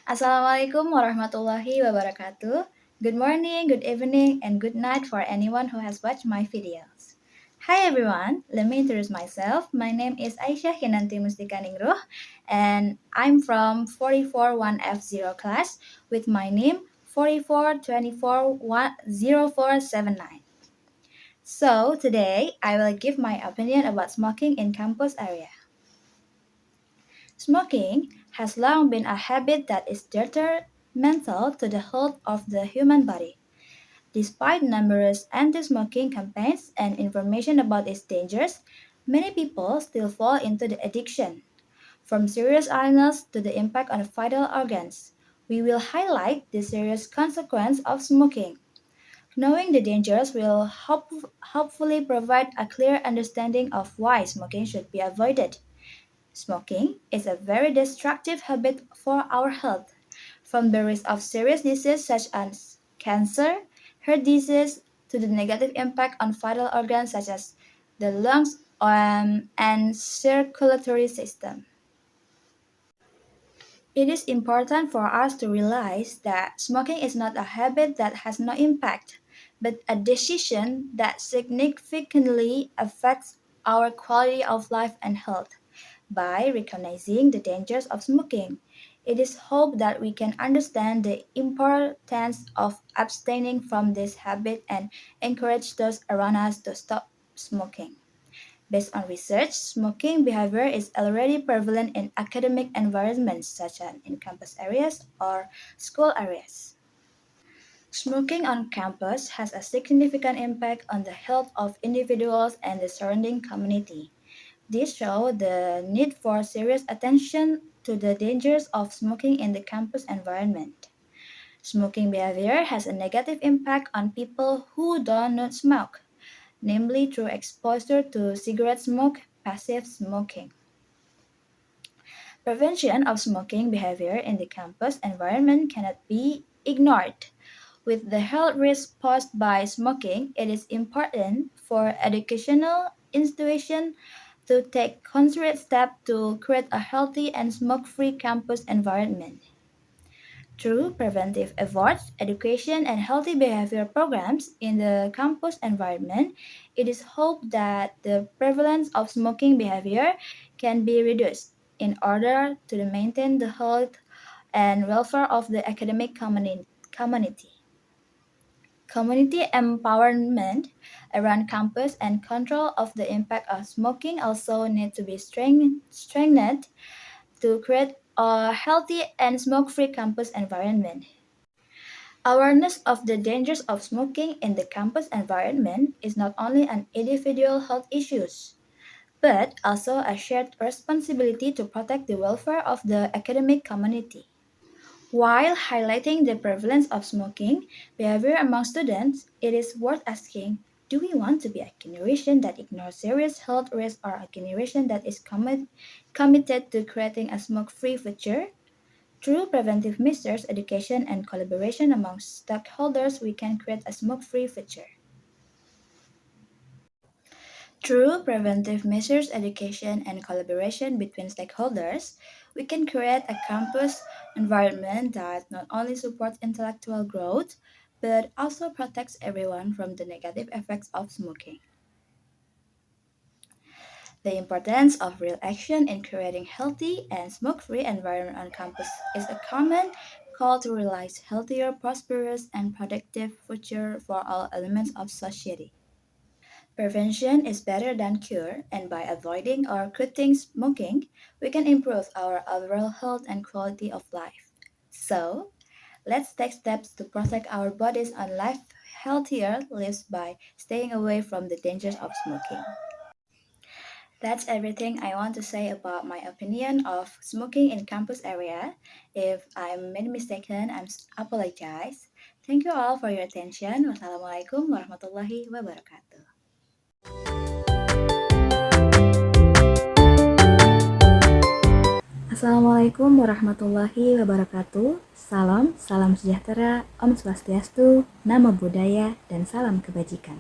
Assalamualaikum warahmatullahi wabarakatuh. Good morning, good evening, and good night for anyone who has watched my videos. Hi everyone, let me introduce myself. My name is Aisyah Kinanti Mustikaningruh, and I'm from 441F0 class with my name 44240479. So today I will give my opinion about smoking in campus area. Smoking has long been a habit that is detrimental to the health of the human body. Despite numerous anti-smoking campaigns and information about its dangers, many people still fall into the addiction. From serious illness to the impact on vital organs, we will highlight the serious consequence of smoking. Knowing the dangers will hopefully provide a clear understanding of why smoking should be avoided. Smoking is a very destructive habit for our health, from the risk of serious diseases such as cancer, heart disease, to the negative impact on vital organs such as the lungs and circulatory system. It is important for us to realize that smoking is not a habit that has no impact, but a decision that significantly affects our quality of life and health. By recognizing the dangers of smoking, it is hoped that we can understand the importance of abstaining from this habit and encourage those around us to stop smoking. Based on research, smoking behavior is already prevalent in academic environments such as in campus areas or school areas. Smoking on campus has a significant impact on the health of individuals and the surrounding community. This shows the need for serious attention to the dangers of smoking in the campus environment. Smoking behavior has a negative impact on people who do not smoke, namely through exposure to cigarette smoke, passive smoking. Prevention of smoking behavior in the campus environment cannot be ignored. With the health risks posed by smoking, it is important for educational institutions to take concerted steps to create a healthy and smoke-free campus environment. Through preventive efforts, education, and healthy behavior programs in the campus environment, it is hoped that the prevalence of smoking behavior can be reduced in order to maintain the health and welfare of the academic community. Community empowerment around campus and control of the impact of smoking also need to be strengthened to create a healthy and smoke-free campus environment. Awareness of the dangers of smoking in the campus environment is not only an individual health issue, but also a shared responsibility to protect the welfare of the academic community. While highlighting the prevalence of smoking behavior among students, it is worth asking, do we want to be a generation that ignores serious health risks or a generation that is committed to creating a smoke-free future? Through preventive measures, education, and collaboration among stakeholders, we can create a smoke-free future. Through preventive measures, education, and collaboration between stakeholders, we can create a campus environment that not only supports intellectual growth, but also protects everyone from the negative effects of smoking. The importance of real action in creating healthy and smoke-free environment on campus is a common call to realize healthier, prosperous, and productive future for all elements of society. Prevention is better than cure, and by avoiding or quitting smoking, we can improve our overall health and quality of life. So, let's take steps to protect our bodies and live healthier lives by staying away from the dangers of smoking. That's everything I want to say about my opinion of smoking in campus area. If I made mistaken, apologize. Thank you all for your attention. Wassalamualaikum warahmatullahi wabarakatuh. Assalamualaikum warahmatullahi wabarakatuh. Salam, salam sejahtera, Om Swastiastu, Namo Buddhaya, dan salam kebajikan.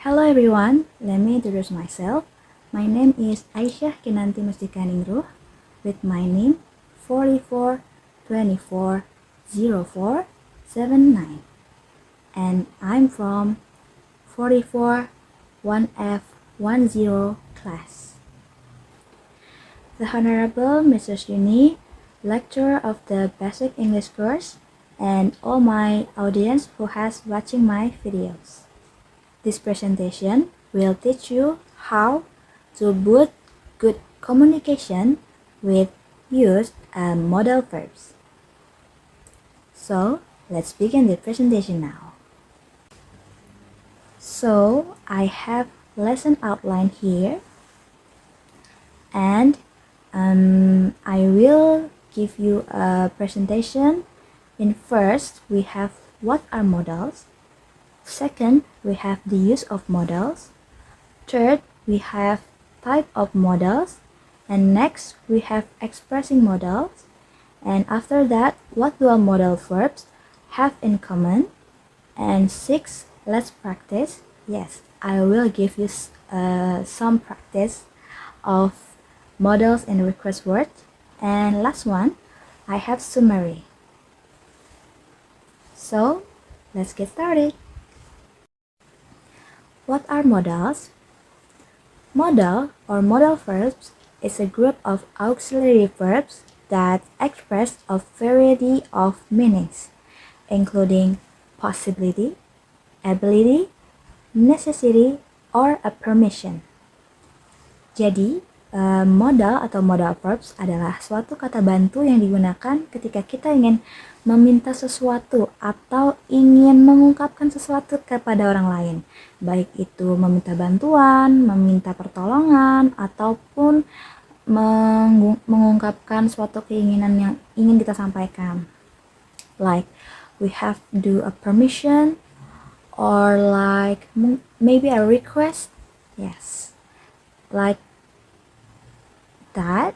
Hello everyone, let me introduce myself. My name is Aisyah Kinanti Mustikaningruh with my name 240479, and I'm from 44 1F10 class. The Honorable Mrs. Yuni, lecturer of the Basic English course, and all my audience who has watching my videos. This presentation will teach you how to build good communication with used and modal verbs. So, let's begin the presentation now. So, I have lesson outline here, and I will give you a presentation. In first, we have what are modals. Second, we have the use of modals. Third, we have type of modals. And next, we have expressing modals. And after that, what do modal verbs have in common? And six, let's practice. Yes, I will give you some practice of modals in request word. And last one, I have summary. So, let's get started. What are modals? Modal or modal verbs is a group of auxiliary verbs that express a variety of meanings, including possibility, ability, necessity, or a permission. Jadi, modal atau modal verbs adalah suatu kata bantu yang digunakan ketika kita ingin meminta sesuatu atau ingin mengungkapkan sesuatu kepada orang lain, baik itu meminta bantuan, meminta pertolongan, ataupun mengungkapkan suatu keinginan yang ingin kita sampaikan. Like, we have to do a permission, or like maybe a request. Yes, like that.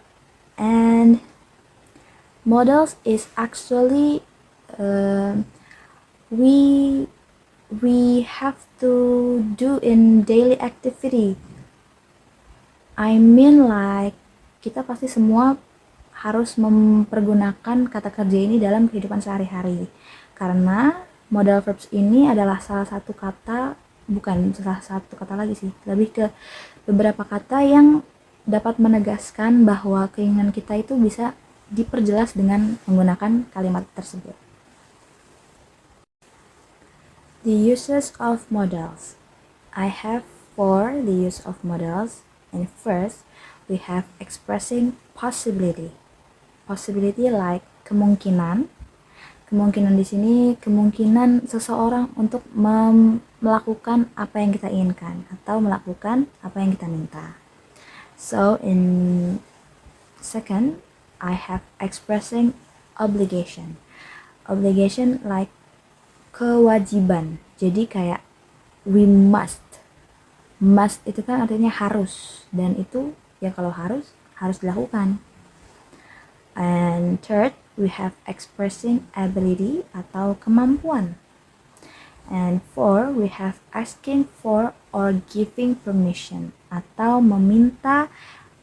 And modals is actually we have to do in daily activity. I mean like kita pasti semua harus mempergunakan kata kerja ini dalam kehidupan sehari-hari, karena modal verbs ini adalah salah satu kata, bukan salah satu kata lagi sih, lebih ke beberapa kata yang dapat menegaskan bahwa keinginan kita itu bisa diperjelas dengan menggunakan kalimat tersebut. The uses of modals. I have 4 the use of modals, and first we have expressing possibility. Possibility like kemungkinan. Kemungkinan di sini kemungkinan seseorang untuk melakukan apa yang kita inginkan atau melakukan apa yang kita minta. So in second, I have expressing obligation. Obligation like kewajiban. Jadi kayak we must. Must itu kan artinya harus, dan itu ya kalau harus dilakukan. And third, we have expressing ability atau kemampuan. And four, we have asking for or giving permission atau meminta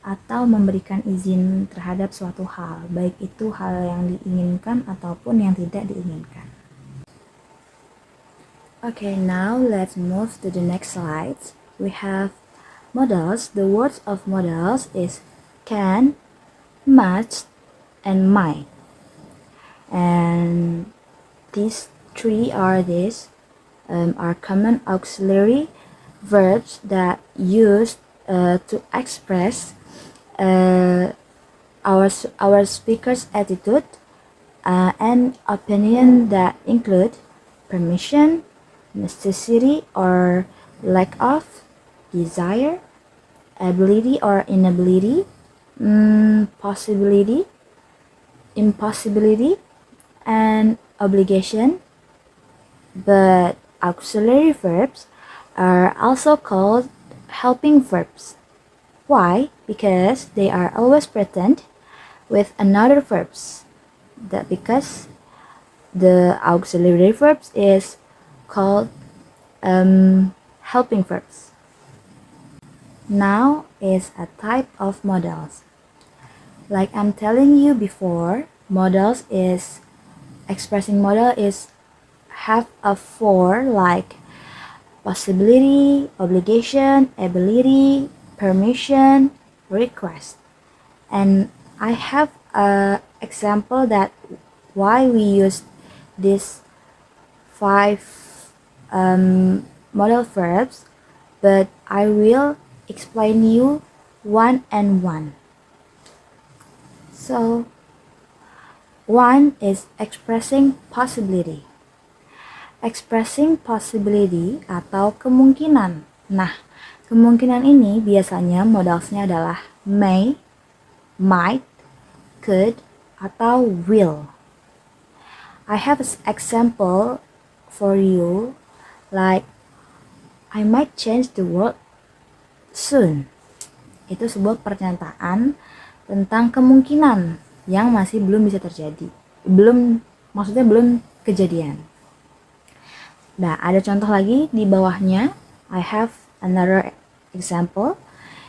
atau memberikan izin terhadap suatu hal, baik itu hal yang diinginkan ataupun yang tidak diinginkan. Okay, now let's move to the next slide. We have modals. The words of modals is can, must, and might. And these three are common auxiliary verbs that used to express our speaker's attitude and opinion that include permission, necessity or lack of, desire, ability or inability, possibility, impossibility, and obligation. But auxiliary verbs are also called helping verbs. Why? Because they are always present with another verbs. That because the auxiliary verbs is called helping verbs. Now is a type of modals. Like I'm telling you before, expressing model is have a four like possibility, obligation, ability, permission, request. And I have a example that why we use these five modal verbs, but I will explain you one and one. So, one is expressing possibility. Expressing possibility atau kemungkinan. Nah, kemungkinan ini biasanya modalsnya adalah may, might, could, atau will. I have an example for you like I might change the world soon. Itu sebuah pernyataan tentang kemungkinan yang masih belum bisa terjadi. Maksudnya belum kejadian. Nah, ada contoh lagi di bawahnya. I have another example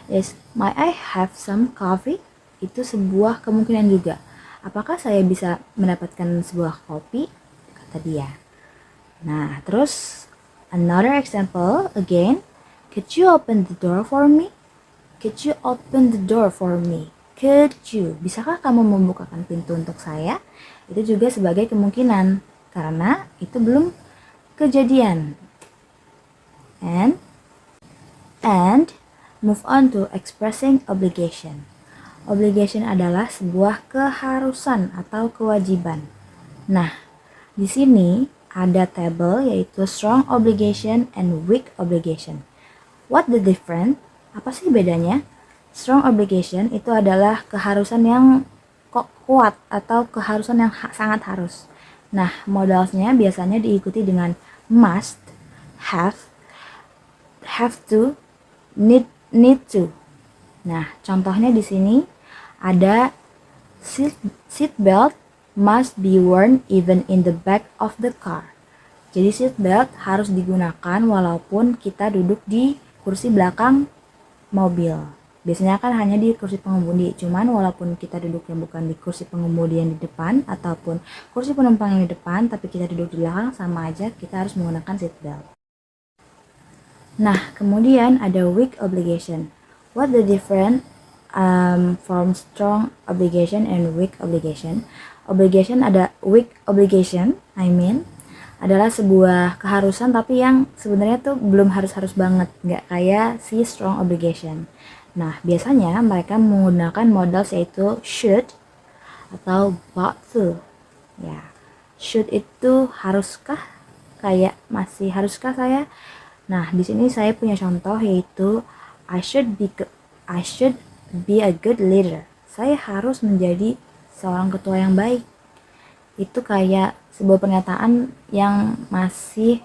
is might I have some coffee? Itu sebuah kemungkinan juga. Apakah saya bisa mendapatkan sebuah kopi? Kata dia. Nah, terus another example again. Could you open the door for me? Could you open the door for me? Could you? Bisakah kamu membukakan pintu untuk saya? Itu juga sebagai kemungkinan karena itu belum kejadian. And move on to expressing obligation. Obligation adalah sebuah keharusan atau kewajiban. Nah, di sini ada tabel yaitu strong obligation and weak obligation. What the difference? Apa sih bedanya? Strong obligation itu adalah keharusan yang kuat atau keharusan yang sangat harus. Nah, modalsnya biasanya diikuti dengan must, have to, need to. Nah, contohnya di sini ada seat belt must be worn even in the back of the car. Jadi seat belt harus digunakan walaupun kita duduk di kursi belakang mobil. Biasanya kan hanya di kursi pengemudi, cuman walaupun kita duduknya bukan di kursi pengemudi yang di depan ataupun kursi penumpang yang di depan, tapi kita duduk di belakang, sama aja kita harus menggunakan seat belt. Nah, kemudian ada weak obligation. What the difference from strong obligation and weak obligation? Obligation ada weak obligation, adalah sebuah keharusan tapi yang sebenarnya tuh belum harus banget, nggak kayak si strong obligation. Nah, biasanya mereka menggunakan modal yaitu should atau ought to. Ya, should itu haruskah? Kayak masih haruskah saya? Nah, di sini saya punya contoh yaitu I should be a good leader. Saya harus menjadi seorang ketua yang baik. Itu kayak sebuah pernyataan yang masih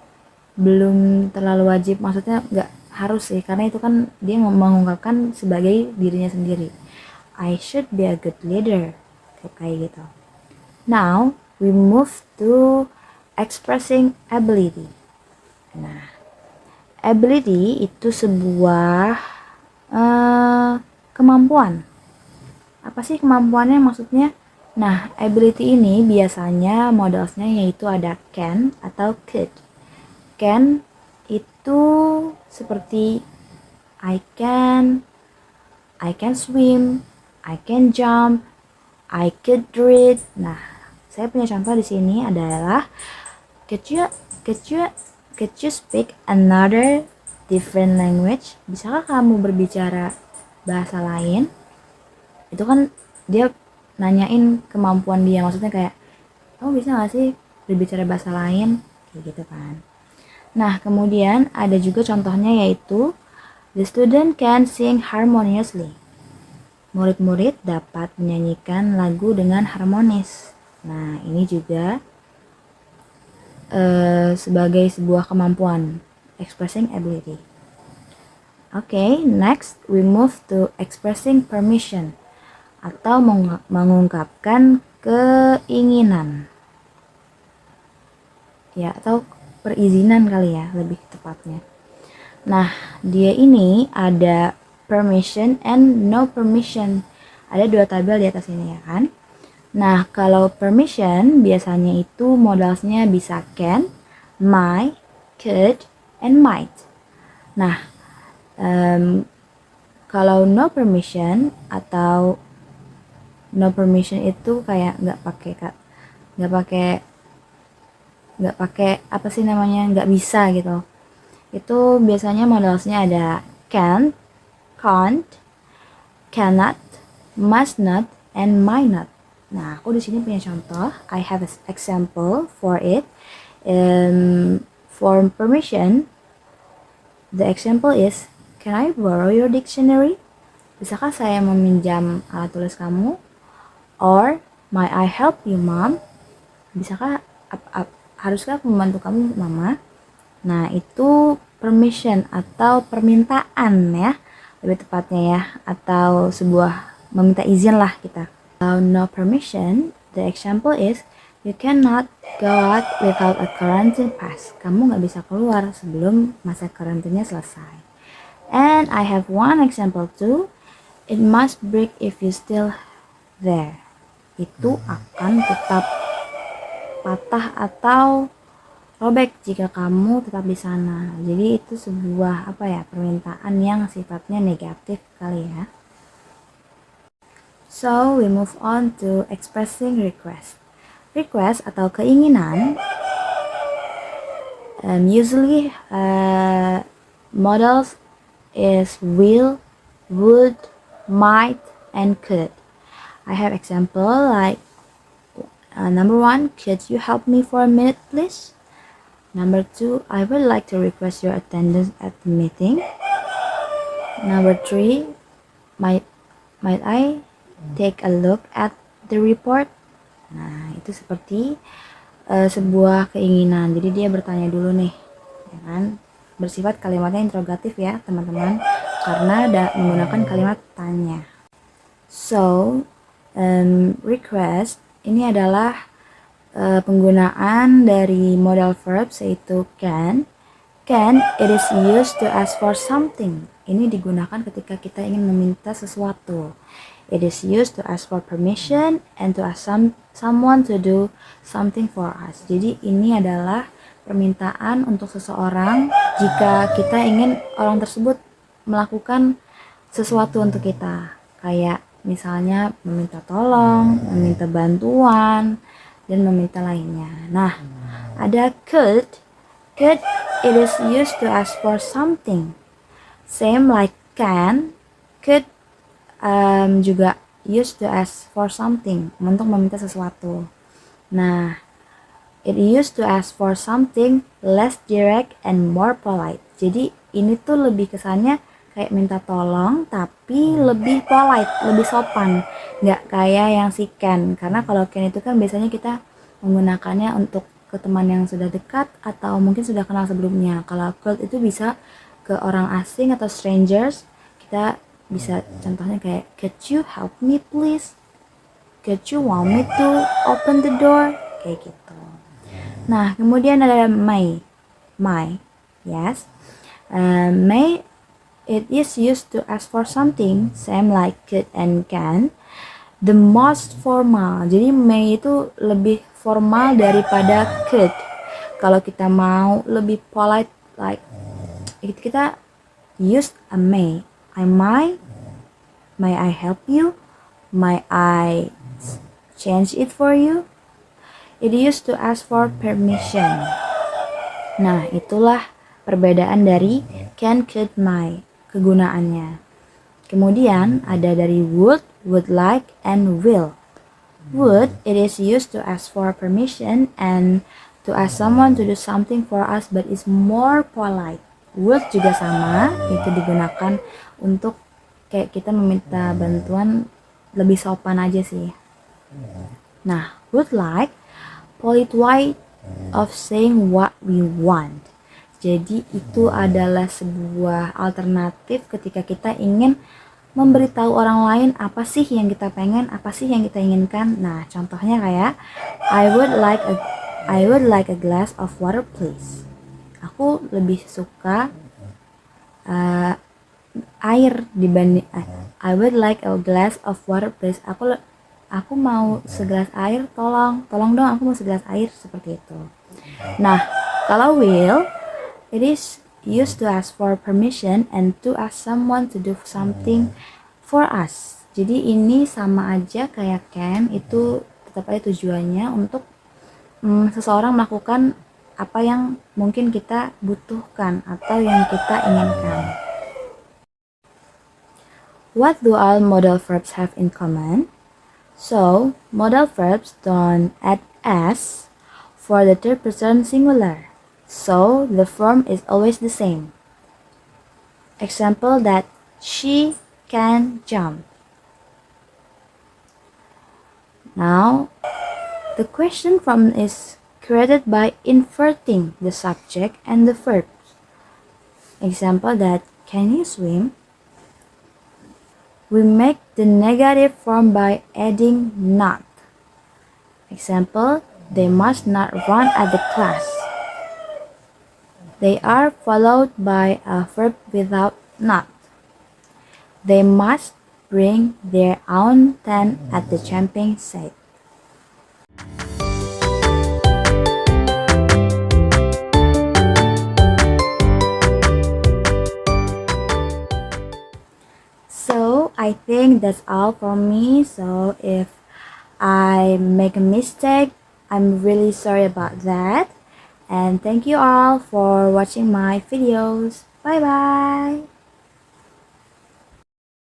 belum terlalu wajib, maksudnya nggak harus sih, karena itu kan dia mengungkapkan sebagai dirinya sendiri. I should be a good leader, kayak gitu. Now we move to expressing ability. Nah, ability itu sebuah kemampuan. Apa sih kemampuannya maksudnya? Nah, ability ini biasanya modalsnya yaitu ada can atau could. Can itu seperti I can swim, I can jump, I could read. Nah, saya punya contoh di sini adalah could you speak another different language? Bisakah kamu berbicara bahasa lain? Itu kan dia nanyain kemampuan dia, maksudnya kayak kamu bisa gak sih berbicara bahasa lain, kayak gitu kan. Nah, kemudian ada juga contohnya yaitu the student can sing harmoniously. Murid-murid dapat menyanyikan lagu dengan harmonis. Nah, ini juga sebagai sebuah kemampuan, expressing ability. Okay, next we move to expressing permission atau mengungkapkan keinginan. Ya, atau perizinan kali ya, lebih tepatnya. Nah, dia ini ada permission and no permission. Ada dua tabel di atas ini ya kan. Nah, kalau permission biasanya itu modalnya bisa can, might, could, and might. Nah, kalau no permission atau no permission itu kayak nggak pakai nggak pakai apa sih namanya, nggak bisa gitu. Itu biasanya modalnya ada can, can't, cannot, must not, and might not. Nah, aku di sini punya contoh. I have an example for it. For permission, the example is, can I borrow your dictionary? Bisakah saya meminjam alat tulis kamu? Or, might I help you, mom? Bisakah, haruskah aku membantu kamu, mama? Nah, itu permission atau permintaan ya, lebih tepatnya ya, atau sebuah meminta izin lah kita. Kalau no permission, the example is, you cannot go out without a quarantine pass. Kamu nggak bisa keluar sebelum masa karantinanya selesai. And I have one example too. It must break if you still there. Itu akan tetap patah atau robek jika kamu tetap di sana. Jadi itu sebuah permintaan yang sifatnya negatif kali ya. So we move on to expressing request. Request atau keinginan usually models is will, would, might, and could. I have example like number 1, could you help me for a minute please? Number 2, I would like to request your attendance at the meeting. Number 3, might I take a look at the report? Nah, itu seperti sebuah keinginan. Jadi dia bertanya dulu nih, ya kan? Bersifat kalimatnya interrogatif ya, teman-teman, karena menggunakan kalimat tanya. So, request ini adalah penggunaan dari modal verb yaitu can. Can, it is used to ask for something. Ini digunakan ketika kita ingin meminta sesuatu. It is used to ask for permission and to ask someone to do something for us. Jadi ini adalah permintaan untuk seseorang jika kita ingin orang tersebut melakukan sesuatu untuk kita. Kayak misalnya meminta tolong, meminta bantuan, dan meminta lainnya. Nah, ada could. Could, it is used to ask for something. Same like can, could juga used to ask for something, untuk meminta sesuatu. Nah, it used to ask for something less direct and more polite. Jadi ini tuh lebih kesannya kayak minta tolong tapi lebih polite, lebih sopan. Nggak kayak yang si can. Karena kalau can itu kan biasanya kita menggunakannya untuk ke teman yang sudah dekat atau mungkin sudah kenal sebelumnya. Kalau could itu bisa ke orang asing atau strangers. Kita bisa contohnya kayak, could you help me please? Could you want me to open the door? Kayak gitu. Nah, kemudian ada may. Yes. May, it is used to ask for something, same like could and can. The most formal. Jadi may itu lebih formal daripada could. Kalau kita mau lebih polite, like kita use a may. May I help you? May I change it for you? It used to ask for permission. Nah, itulah perbedaan dari can, could, may, kegunaannya. Kemudian ada dari would like, and will. Would, it is used to ask for permission and to ask someone to do something for us but is more polite. Would juga sama, itu digunakan untuk kayak kita meminta bantuan lebih sopan aja sih. Nah, would like, polite way of saying what we want. Jadi itu adalah sebuah alternatif ketika kita ingin memberitahu orang lain apa sih yang kita pengen, apa sih yang kita inginkan. Nah, contohnya kayak I would like a glass of water please. Aku lebih suka air dibanding I would like a glass of water please. aku mau segelas air, tolong dong aku mau segelas air, seperti itu. Nah, kalau will, it is used to ask for permission and to ask someone to do something for us. Jadi ini sama aja kayak can, itu tetap aja tujuannya untuk seseorang melakukan apa yang mungkin kita butuhkan atau yang kita inginkan. What do all modal verbs have in common? So, modal verbs don't add s for the third person singular. So, the form is always the same. Example that she can jump. Now, the question form is created by inverting the subject and the verb. Example that can you swim? We make the negative form by adding not. Example, they must not run at the class. They are followed by a verb without not. They must bring their own tent at the camping site. So I think that's all for me. So if I make a mistake, I'm really sorry about that. And thank you all for watching my videos. Bye bye.